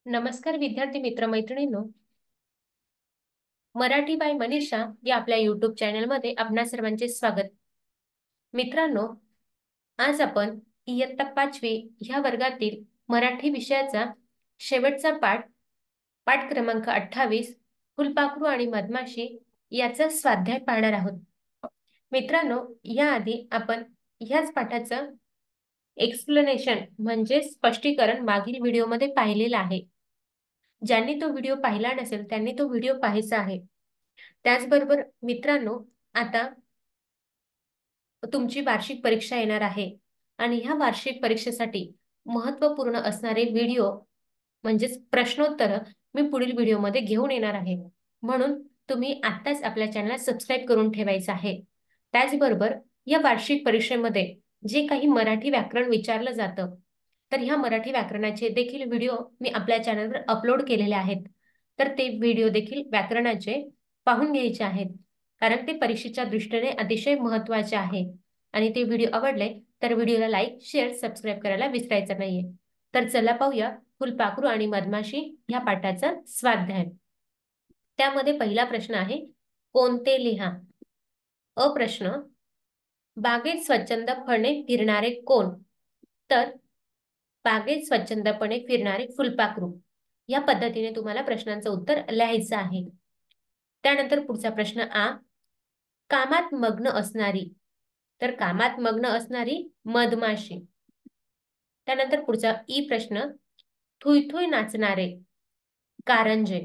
नमस्कार विद्यार्थी मित्र मैत्रिणींनो, मराठी बाय मनीषा या आपल्या युट्यूब चॅनलमध्ये आपणा सर्वांचे स्वागत. मित्रांनो, आज आपण इयत्ता 5वी ह्या वर्गातील मराठी विषयाचा शेवटचा पाठ क्रमांक 28 फुलपाखरू आणि मधमाशी याचा स्वाध्याय पाहणार आहोत. मित्रांनो, याआधी आपण ह्याच पाठाचं एक्सप्लेनेशन म्हणजे स्पष्टीकरण मागील व्हिडिओमध्ये पाहिलेलं आहे. ज्यांनी तो व्हिडिओ पाहिला नसेल त्यांनी तो व्हिडिओ पाहायचा आहे. त्याचबरोबर मित्रांनो, आता तुमची वार्षिक परीक्षा येणार आहे आणि ह्या वार्षिक परीक्षेसाठी महत्त्वपूर्ण असणारे व्हिडिओ म्हणजेच प्रश्नोत्तर मी पुढील व्हिडिओमध्ये घेऊन येणार आहे. म्हणून तुम्ही आत्ताच आपल्या चॅनलला सबस्क्राईब करून ठेवायचं आहे. त्याचबरोबर या वार्षिक परीक्षेमध्ये जे काही मराठी व्याकरण विचारलं जातं तर ह्या मराठी व्याकरणाचे देखील व्हिडिओ मी आपल्या चॅनलवर अपलोड केलेले आहेत. तर ते व्हिडिओ देखील व्याकरणाचे पाहून घ्यायचे आहेत, कारण ते परीक्षेच्या दृष्टीने अतिशय महत्त्वाचे आहे. आणि ते व्हिडिओ आवडले तर व्हिडिओला लाईक, शेअर, सबस्क्राईब करायला विसरायचं नाहीये. तर चला पाहूया फुलपाखरू आणि मधमाशी ह्या पाठाचा स्वाध्याय. त्यामध्ये पहिला प्रश्न आहे, कोणते लिहा. अ प्रश्न, बागेत स्वच्छंदपणे फिरणारे कोण? तर बागेत स्वच्छंदपणे फिरणारे फुलपाखरू या पद्धतीने तुम्हाला प्रश्नांचं उत्तर लिहायचं आहे. त्यानंतर पुढचा प्रश्न आ, कामात मग्न असणारी. तर कामात मग्न असणारी मधमाशी. त्यानंतर पुढचा ई प्रश्न, थुई थुई नाचणारे कारंजे.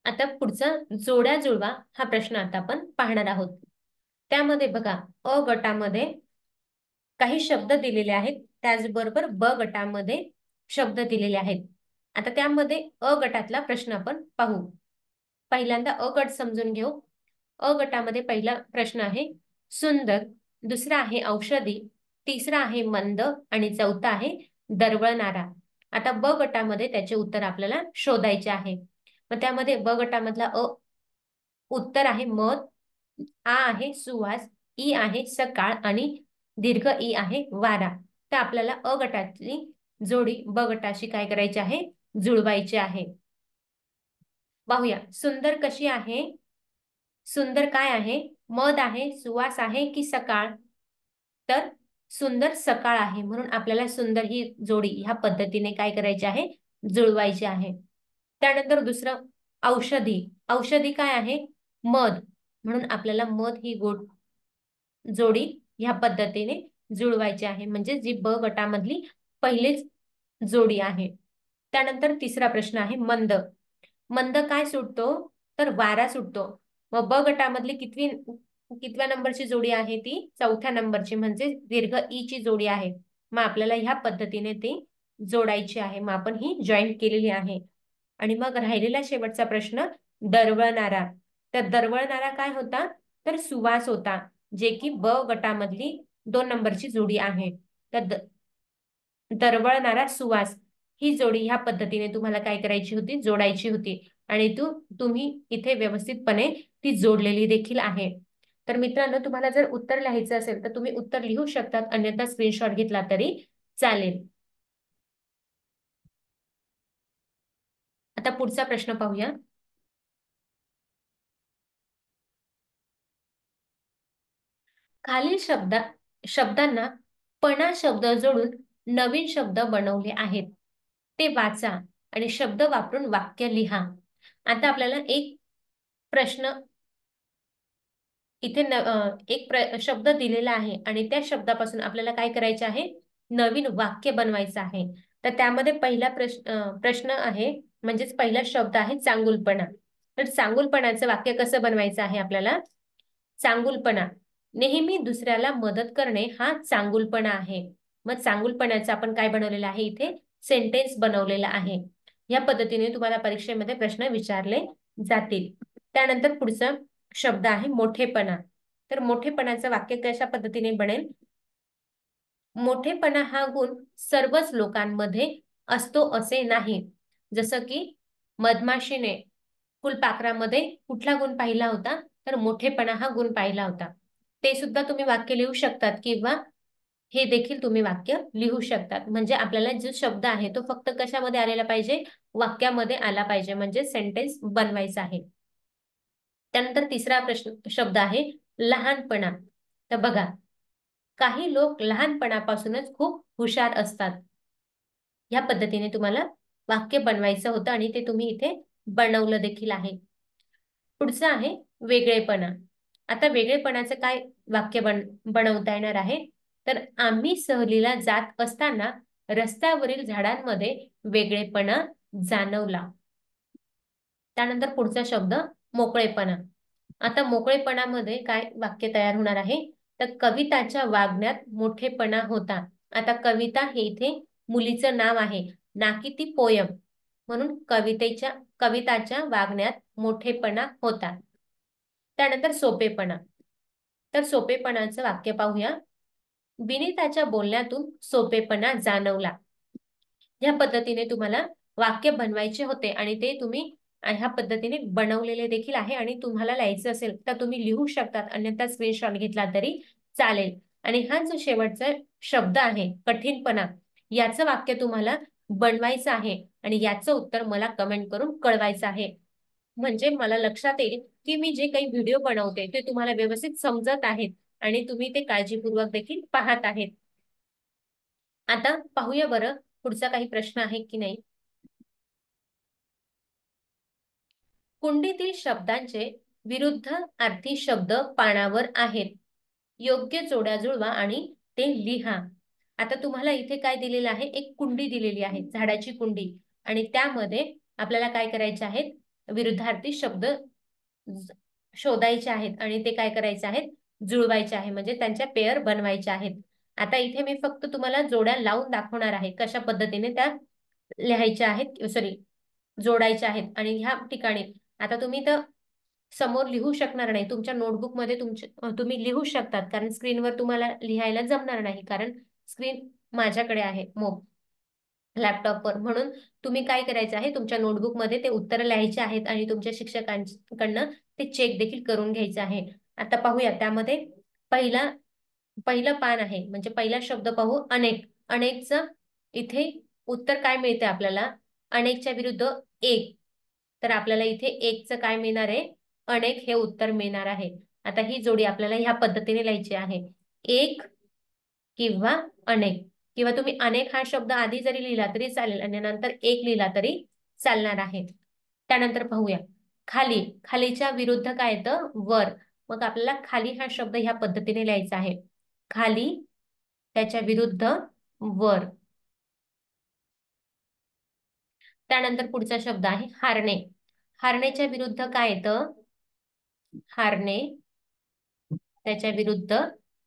आता पुढचा जोड्या जुळवा हा प्रश्न आता आपण पाहणार आहोत. त्यामध्ये बघा, अ गटामध्ये काही शब्द दिलेले आहेत, त्याचबरोबर ब गटामध्ये शब्द दिलेले आहेत. आता त्यामध्ये अ गटातला प्रश्न आपण पाहू. पहिल्यांदा अ गट समजून घेऊ. अ गटामध्ये पहिला प्रश्न आहे सुंदर, दुसरा आहे औषधी, तिसरा आहे मंद आणि चौथा आहे दरवळणारा. आता ब गटामध्ये त्याचे उत्तर आपल्याला शोधायचे आहे. मग त्यामध्ये ब गटामधला अ उत्तर आहे मध, आ आहे सुवास, ई आहे सकाळ आणि दीर्घ ई आहे वारा. तर आपल्याला अ गटातली जोडी ब गटाशी काय करायची आहे, जुळवायची आहे. पाहूया सुंदर कशी आहे. सुंदर काय आहे, मध आहे, सुवास आहे की सकाळ? तर सुंदर सकाळ आहे, म्हणून आपल्याला सुंदर ही जोडी ह्या पद्धतीने काय करायची आहे, जुळवायची आहे. त्यानंतर दुसरं औषधी. औषधी काय आहे, मध, म्हणून आपल्याला मध ही जोडी ह्या पद्धतीने जुळवायची आहे, म्हणजे जी ब गटामधली पहिलीच जोडी आहे. त्यानंतर तिसरा प्रश्न आहे मंद. मंद काय सुटतो, तर वारा सुटतो. मग ब गटामधली कितव्या नंबरची जोडी आहे, ती चौथ्या नंबरची, म्हणजे दीर्घ ई ची जोडी आहे. मग आपल्याला ह्या पद्धतीने ती जोडायची आहे. मग आपण ही जॉईंट केलेली आहे. आणि मग राहिलेला शेवटचा प्रश्न दरवळणारा. तर दरवळणारा काय होता, तर सुवास होता, जे की ब गटामधली 2 नंबरची जोडी आहे. तर दरवळणारा सुवास ही जोडी ह्या पद्धतीने तुम्हाला काय करायची होती, जोडायची होती. आणि तुम्ही इथे व्यवस्थितपणे ती जोडलेली देखील आहे. तर मित्रांनो, तुम्हाला जर उत्तर लिहायचं असेल तर तुम्ही उत्तर लिहू शकतात, अन्यथा स्क्रीनशॉट घेतला तरी चालेल. आता पुढचा प्रश्न पाहूया. खालील शब्दांना पणा शब्द जोडून नवीन शब्द बनवले आहेत, ते वाचा आणि शब्द वापरून वाक्य लिहा. आता आपल्याला एक प्रश्न इथे शब्द दिलेला आहे आणि त्या शब्दापासून आपल्याला काय करायचे आहे, नवीन वाक्य बनवायचं आहे. तर त्यामध्ये पहिला प्रश्न आहे, म्हणजेच पहिला शब्द आहे चांगुलपणा. तर चांगुलपणाचं वाक्य कसं बनवायचं आहे आपल्याला, चांगुलपणा, नेहमी दुसऱ्याला मदत करणे हा चांगुलपणा आहे. मग चांगुलपणाचं आपण काय बनवलेलं आहे, इथे सेंटेन्स बनवलेला आहे. या पद्धतीने तुम्हाला परीक्षेमध्ये प्रश्न विचारले जातील. त्यानंतर पुढचा शब्द आहे मोठेपणा. तर मोठेपणाचं वाक्य कशा पद्धतीने बनेल, मोठेपणा हा गुण सर्वच लोकांमध्ये असतो असे नाही. जसं की मधमाशीने फुलपाखरामध्ये कुठला गुण पाहिला होता, तर मोठेपणा हा गुण पाहिला होता. ते सुद्धा तुम्ही वाक्य लिहू शकतात, किंवा हे देखील तुम्ही वाक्य लिहू शकतात. म्हणजे आपल्याला जो शब्द आहे तो फक्त कशामध्ये आलेला पाहिजे, वाक्यामध्ये आला पाहिजे, म्हणजे सेंटेन्स बनवायचा आहे. त्यानंतर तिसरा प्रश्न शब्द आहे लहानपणा. तर बघा, काही लोक लहानपणापासूनच खूप हुशार असतात. या पद्धतीने तुम्हाला वाक्य बनवायचं होतं आणि ते तुम्ही इथे बनवलं देखील आहे. पुढचं आहे वेगळेपणा. आता वेगळेपणाचं काय वाक्य बनवता येणार आहे, तर आम्ही सहलीला जात असताना रस्त्यावरील झाडांमध्ये वेगळेपणा जाणवला. त्यानंतर पुढचा शब्द मोकळेपणा. आता मोकळेपणामध्ये काय वाक्य तयार होणार आहे, तर कविताच्या वागण्यात मोठेपणा होता. आता कविता हे इथे मुलीचं नाव आहे, ना की ती पोयम, म्हणून कविताच्या वागण्यात मोठेपणा होता. त्यानंतर सोपेपणा. तर सोपेपणाचं वाक्य पाहूया. विनीताच्या बोलण्यातून सोपेपणा जाणवला. ह्या पद्धतीने तुम्हाला वाक्य बनवायचे होते आणि ते तुम्ही ह्या पद्धतीने बनवलेले देखील आहे आणि तुम्हाला लिहायचं असेल तर तुम्ही लिहू शकतात, अन्यथा स्क्रीनशॉट घेतला तरी चालेल. आणि हा जो शेवटचा शब्द आहे कठीणपणा, याचं वाक्य तुम्हाला बनवायचं आहे आणि याचं उत्तर मला कमेंट करून कळवायचं आहे. म्हणजे मला लक्षात येईल की मी जे काही व्हिडिओ बनवते ते तुम्हाला व्यवस्थित समजत आहेत आणि तुम्ही ते काळजीपूर्वक देखील पाहत आहेत. आता पाहूया बरं पुढचा काही प्रश्न आहे की नाही. कुंडीतील शब्दांचे विरुद्ध अर्थी शब्द पानावर आहेत. योग्य जोड्या जुळवा आणि ते लिहा. आता तुम्हाला इथे काय दिलेलं आहे, एक कुंडी दिलेली आहे, झाडाची कुंडी, आणि त्यामध्ये आपल्याला काय करायचे आहेत, विरुद्धार्थी शब्द शोधायचे आहेत आणि ते काय करायचे आहेत, जुळवायचे आहे, म्हणजे त्यांच्या पेअर बनवायच्या आहेत. आता इथे मी फक्त तुम्हाला जोड्या लावून दाखवणार आहे, कशा पद्धतीने त्या लिहायच्या आहेत, सॉरी जोडायच्या आहेत. आणि ह्या ठिकाणी आता तुम्ही तर समोर लिहू शकणार नाही, तुमच्या नोटबुकमध्ये तुम्ही लिहू शकतात, कारण स्क्रीनवर तुम्हाला लिहायला जमणार नाही, कारण स्क्रीन माझ्याकडे आहे लॅपटॉपवर. म्हणून तुम्ही काय करायचं आहे, तुमच्या नोटबुकमध्ये ते उत्तर लिहायचे आहेत आणि तुमच्या शिक्षकांकडनं ते चेक देखील करून घ्यायचं आहे. आता पाहूया, त्यामध्ये पहिला पहिलं पान आहे, म्हणजे पहिला शब्द पाहू, अनेक. अनेकचं इथे उत्तर काय मिळते आपल्याला, अनेकच्या विरुद्ध एक, तर आपल्याला इथे एकचं काय मिळणार आहे, अनेक हे उत्तर मिळणार आहे. आता ही जोडी आपल्याला ह्या पद्धतीने लिहायची आहे, एक किंवा अनेक, किंवा तुम्ही अनेक हा शब्द आधी जरी लिहिला तरी चालेल आणि नंतर एक लिहिला तरी चालणार आहे. त्यानंतर पाहूया खाली. खालीच्या विरुद्ध काय येतं, वर. मग आपल्याला खाली हा शब्द ह्या पद्धतीने लिहायचा आहे, खाली, त्याच्या विरुद्ध वर. त्यानंतर पुढचा शब्द आहे हारणे. हारण्याच्या विरुद्ध काय येतं, हारणे, त्याच्या विरुद्ध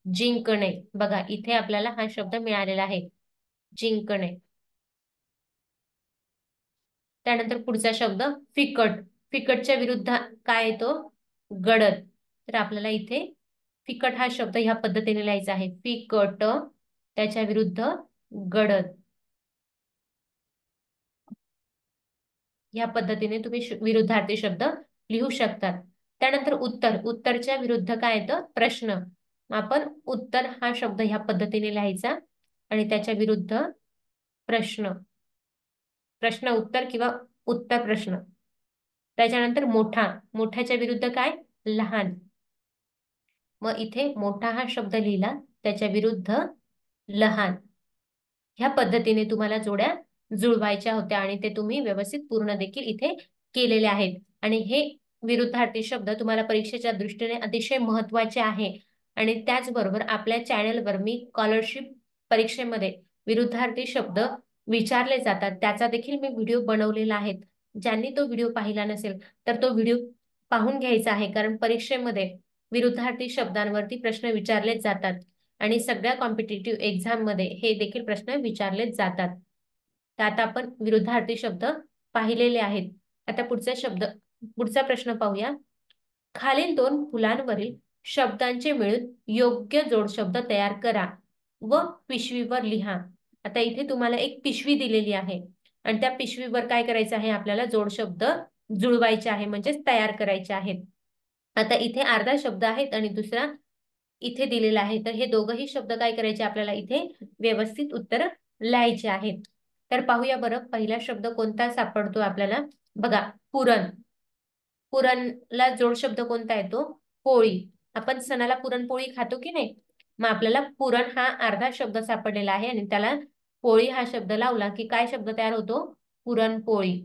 जिंकणे. बघा इथे आपल्याला हा शब्द मिळालेला आहे, जिंकणे. त्यानंतर पुढचा शब्द फिकट. फिकटच्या विरुद्ध काय येतो, गडद. तर आपल्याला इथे फिकट हा शब्द ह्या पद्धतीने लिहायचा आहे, फिकट, त्याच्या विरुद्ध गडद. या पद्धतीने तुम्ही विरुद्धार्थी शब्द लिहू शकतात. त्यानंतर उत्तर. उत्तरच्या विरुद्ध काय येतं, प्रश्न. आपण उत्तर हा शब्द ह्या पद्धतीने लिहायचा आणि त्याच्या विरुद्ध प्रश्न. प्रश्न उत्तर किंवा उत्तर प्रश्न. त्याच्यानंतर मोठा. मोठ्याच्या विरुद्ध काय, लहान. मग इथे मोठा हा शब्द लिहिला, त्याच्या विरुद्ध लहान. ह्या पद्धतीने तुम्हाला जोड्या जुळवायच्या होत्या आणि ते तुम्ही व्यवस्थित पूर्ण देखील इथे केलेले आहेत. आणि हे विरुद्धार्थी शब्द तुम्हाला परीक्षेच्या दृष्टीने अतिशय महत्वाचे आहे. आणि त्याचबरोबर आपल्या चॅनलवर मी स्कॉलरशिप परीक्षेमध्ये विरुद्धार्थी शब्द विचारले जातात त्याचा देखील मी व्हिडिओ बनवलेला आहे. ज्यांनी तो व्हिडिओ पाहिला नसेल तर तो व्हिडिओ पाहून घ्यायचा आहे, कारण परीक्षेमध्ये विरुद्धार्थी शब्दांवरती प्रश्न विचारले जातात आणि सगळ्या कॉम्पिटिटिव्ह एक्झाम मध्ये हे देखील प्रश्न विचारले जातात. तर आता आपण विरुद्धार्थी शब्द पाहिलेले आहेत. आता पुढचा प्रश्न पाहूया. खालील दोन फुलांवरील शब्दांचे मिळून योग्य जोडशब्द तयार करा व पिशवीवर लिहा. आता इथे तुम्हाला एक पिशवी दिलेली आहे आणि त्या पिशवीवर काय करायचं आहे, आपल्याला जोडशब्द जुळवायचे आहे, म्हणजेच तयार करायचे आहेत. आता इथे अर्धा शब्द आहेत आणि दुसरा इथे दिलेला आहे. तर हे दोघंही शब्द काय करायचे आपल्याला इथे व्यवस्थित उत्तर लिहायचे आहेत. तर पाहूया बरं पहिला शब्द कोणता सापडतो आपल्याला. बघा, पुरण. पुरणला जोड शब्द कोणता येतो? पोळी. आपण सणाला पुरणपोळी खातो की नाही? मग आपल्याला पुरण हा अर्धा शब्द सापडलेला आहे आणि त्याला पोळी हा शब्द लावला की काय शब्द तयार होतो? पुरणपोळी.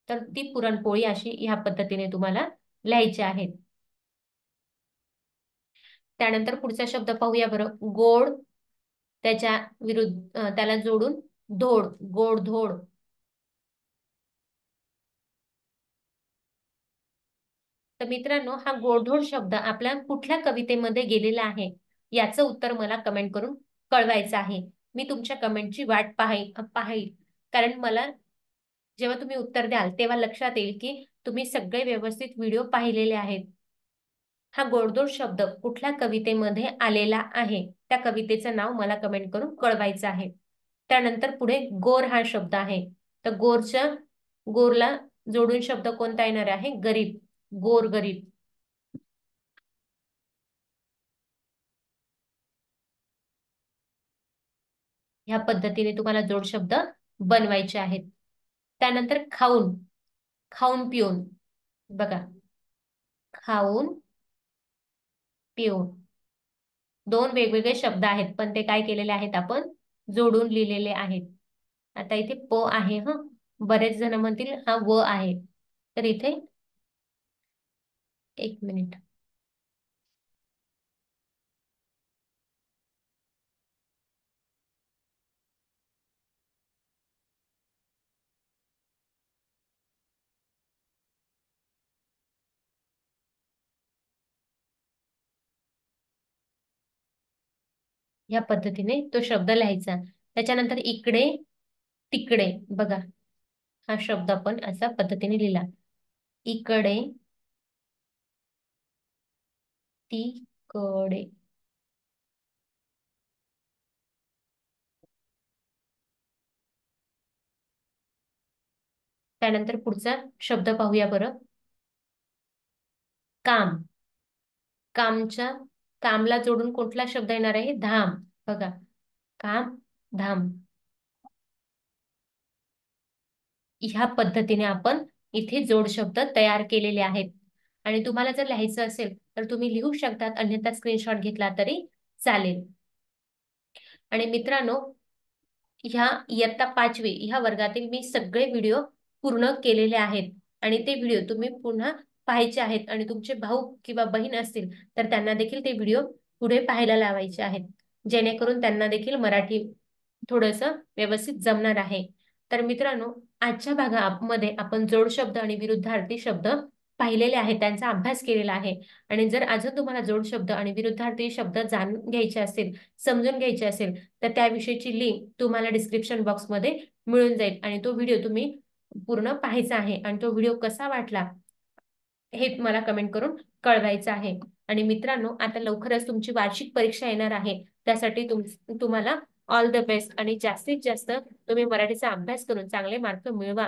तर ती पुरणपोळी अशी ह्या पद्धतीने तुम्हाला लिहायची आहेत. त्यानंतर पुढचा शब्द पाहूया बरं. गोड. त्याच्या विरुद्ध त्याला जोडून धोड. गोड धोड. तर मित्रांनो, हा गोडधोड शब्द आपल्या कुठल्या कवितेमध्ये गेलेला आहे याचं उत्तर मला कमेंट करून कळवायचं आहे. मी तुमच्या कमेंटची वाट पाहिल. कारण मला जेव्हा तुम्ही उत्तर द्याल तेव्हा लक्षात येईल की तुम्ही सगळे व्यवस्थित व्हिडिओ पाहिलेले आहेत. हा गोडधोड शब्द कुठल्या कवितेमध्ये आलेला आहे त्या कवितेचं नाव मला कमेंट करून कळवायचं आहे. त्यानंतर पुढे गोर हा शब्द आहे. तर गोरला जोडून शब्द कोणता येणार आहे? गरीब. गोर गरीब. ह्या पद्धतीने तुम्हाला जोड शब्द बनवायचे आहेत. त्यानंतर खाऊन. खाऊन पिऊन. बघा, खाऊन पिऊन. दोन वेगवेगळे शब्द आहेत पण ते काय केलेले आहेत आपण जोडून लिहिलेले आहेत. आता इथे प आहे. बरेच जण म्हणतील हा व आहे. तर इथे एक मिनिट. या पद्धतीने तो शब्द लिहायचा. त्याच्यानंतर इकडे तिकडे. बघा, हा शब्द आपण अशा पद्धतीने लिहिला. इकडे तिकडे. त्यानंतर पुढचा शब्द पाहूया बरं. काम. कामच्या कामला जोडून कुठला शब्द येणार आहे? धाम. बघा, काम धाम. ह्या पद्धतीने आपण इथे जोड शब्द तयार केलेले आहेत. आणि तुम्हाला जर लिहायचं असेल तर तुम्ही लिहू शकतात, अन्यथा स्क्रीनशॉट घेतला तरी चालेल. आणि मित्रांनो, ह्या इयत्ता 5वी ह्या वर्गातील मी सगळे व्हिडिओ पूर्ण केलेले आहेत आणि ते व्हिडिओ तुम्ही पुन्हा पाहायचे आहेत. आणि तुमचे भाऊ किंवा बहीण असतील तर त्यांना देखील ते व्हिडिओ पुढे पाहायला लावायचे आहेत, जेणेकरून त्यांना देखील मराठी थोडंसं व्यवस्थित जमणार आहे. तर मित्रांनो, आजच्या भागामध्ये आपण जोड शब्द आणि विरुद्धार्थी शब्द पाहिलेले आहेत, त्यांचा अभ्यास केलेला आहे. आणि जर अजून तुम्हाला जोड शब्द आणि विरुद्धार्थी शब्द जाणून घ्यायचे असेल, समजून घ्यायचे असेल तर त्याविषयीची लिंक तुम्हाला डिस्क्रिप्शन बॉक्समध्ये मिळून जाईल आणि तो व्हिडिओ तुम्ही पूर्ण पाहायचा आहे. आणि तो व्हिडिओ कसा वाटला हे मला कमेंट करून कळवायचं आहे. आणि मित्रांनो, आता लवकरच तुमची वार्षिक परीक्षा येणार आहे. त्यासाठी तुम्हाला ऑल द बेस्ट आणि जास्तीत जास्त तुम्ही मराठीचा अभ्यास करून चांगले मार्क मिळवा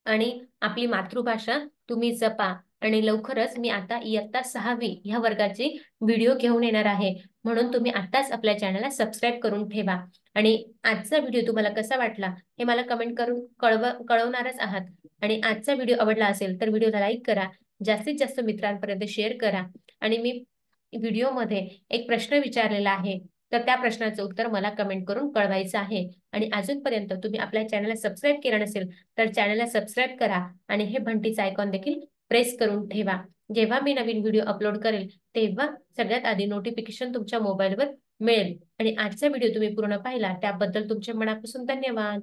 आणि आपली मातृभाषा तुम्ही जपा. आणि लवकरच मी आता इयत्ता 6वी ह्या वर्गाची व्हिडिओ घेऊन येणार आहे, म्हणून तुम्ही आताच आपल्या चॅनलला सबस्क्राईब करून ठेवा. आणि आजचा व्हिडिओ तुम्हाला कसा वाटला हे मला कमेंट करून कळवणारच आहात. आणि आजचा व्हिडिओ आवडला असेल तर व्हिडिओला लाईक करा, जास्तीत जास्त मित्रांपर्यंत शेअर करा. आणि मी व्हिडिओमध्ये एक प्रश्न विचारलेला आहे, तर त्या प्रश्नाचं उत्तर मला कमेंट करून कळवायचं आहे. आणि अजूनपर्यंत तुम्ही आपल्या चॅनलला सबस्क्राईब केलं नसेल तर चॅनलला सबस्क्राईब करा आणि हे घंटीचा आयकॉन देखील प्रेस करून ठेवा. जेव्हा मी नवीन व्हिडिओ अपलोड करेल तेव्हा सगळ्यात आधी नोटिफिकेशन तुमच्या मोबाईलवर मिळेल. आणि आजचा व्हिडिओ तुम्ही पूर्ण पाहिला त्याबद्दल तुमचे मनापासून धन्यवाद.